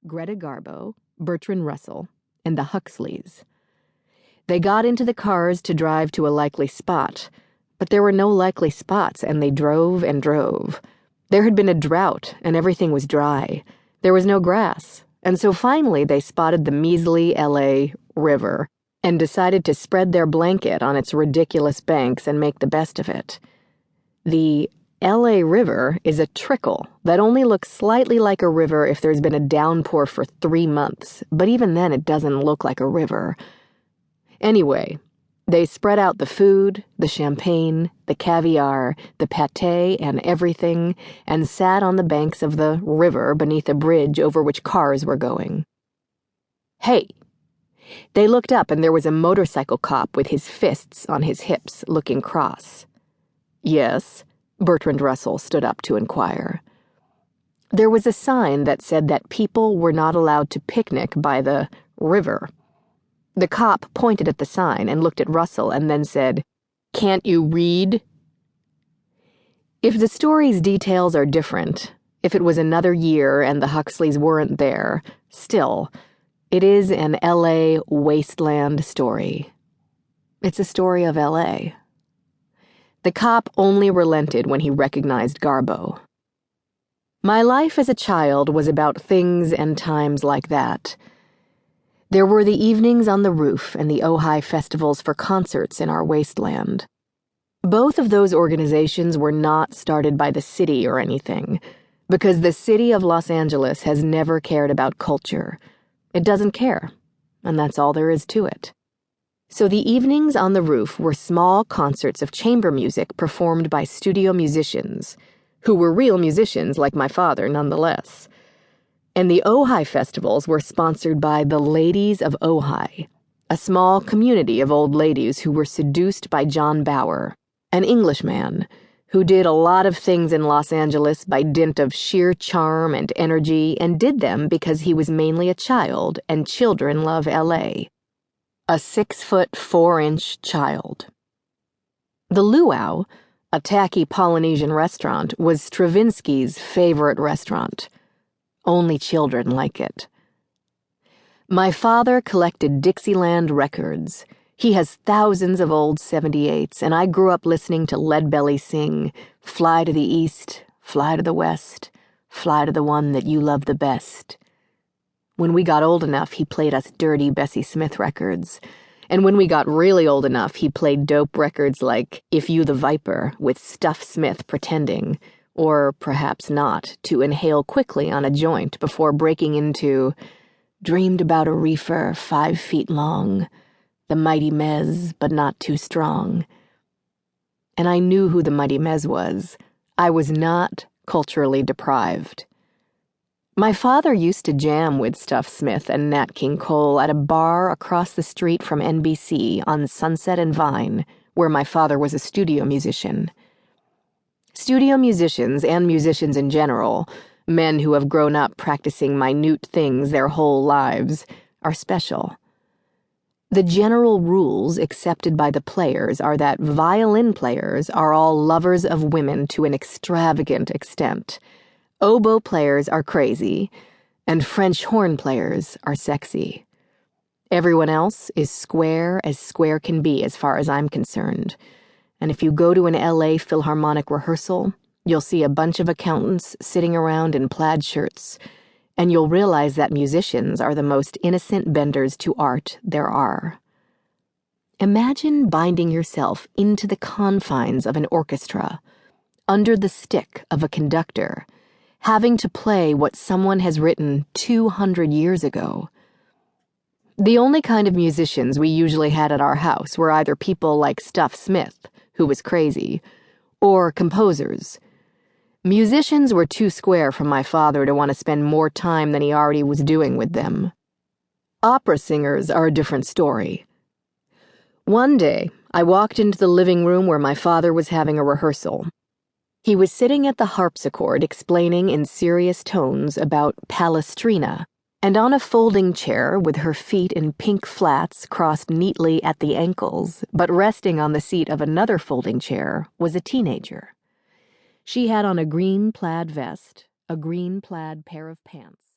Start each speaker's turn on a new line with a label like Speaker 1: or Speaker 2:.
Speaker 1: Greta Garbo, Bertrand Russell, and the Huxleys. They got into the cars to drive to a likely spot, but there were no likely spots, and they drove and drove. There had been a drought, and everything was dry. There was no grass, and so finally they spotted the measly L.A. River and decided to spread their blanket on its ridiculous banks and make the best of it. The L.A. River is a trickle that only looks slightly like a river if there's been a downpour for 3 months, but even then it doesn't look like a river. Anyway, they spread out the food, the champagne, the caviar, the pâté, and everything, and sat on the banks of the river beneath a bridge over which cars were going. Hey! They looked up and there was a motorcycle cop with his fists on his hips, looking cross. Yes? Bertrand Russell stood up to inquire. There was a sign that said that people were not allowed to picnic by the river. The cop pointed at the sign and looked at Russell and then said, "Can't you read?" If the story's details are different, if it was another year and the Huxleys weren't there, still, it is an L.A. wasteland story. It's a story of L.A. The cop only relented when he recognized Garbo. My life as a child was about things and times like that. There were the evenings on the roof and the Ojai festivals for concerts in our wasteland. Both of those organizations were not started by the city or anything, because the city of Los Angeles has never cared about culture. It doesn't care, and that's all there is to it. So the evenings on the roof were small concerts of chamber music performed by studio musicians, who were real musicians like my father nonetheless. And the Ojai festivals were sponsored by the Ladies of Ojai, a small community of old ladies who were seduced by John Bauer, an Englishman, who did a lot of things in Los Angeles by dint of sheer charm and energy, and did them because he was mainly a child, and children love L.A. A 6'4" child. The Luau, a tacky Polynesian restaurant, was Stravinsky's favorite restaurant. Only children like it. My father collected Dixieland records. He has thousands of old 78s, and I grew up listening to Leadbelly sing, "Fly to the east, fly to the west, fly to the one that you love the best." When we got old enough, he played us dirty Bessie Smith records. And when we got really old enough, he played dope records like If You the Viper with Stuff Smith pretending, or perhaps not, to inhale quickly on a joint before breaking into Dreamed about a reefer 5 feet long, the mighty Mez, but not too strong. And I knew who the mighty Mez was. I was not culturally deprived. My father used to jam with Stuff Smith and Nat King Cole at a bar across the street from NBC on Sunset and Vine, where my father was a studio musician. Studio musicians and musicians in general, men who have grown up practicing minute things their whole lives, are special. The general rules accepted by the players are that violin players are all lovers of women to an extravagant extent. Oboe players are crazy, and French horn players are sexy. Everyone else is square as square can be as far as I'm concerned. And if you go to an L.A. Philharmonic rehearsal, you'll see a bunch of accountants sitting around in plaid shirts, and you'll realize that musicians are the most innocent benders to art there are. Imagine binding yourself into the confines of an orchestra, under the stick of a conductor, having to play what someone has written 200 years ago. The only kind of musicians we usually had at our house were either people like Stuff Smith, who was crazy, or composers. Musicians were too square for my father to want to spend more time than he already was doing with them. Opera singers are a different story. One day, I walked into the living room where my father was having a rehearsal. He was sitting at the harpsichord explaining in serious tones about Palestrina, and on a folding chair with her feet in pink flats crossed neatly at the ankles, but resting on the seat of another folding chair, was a teenager. She had on a green plaid vest, a green plaid pair of pants,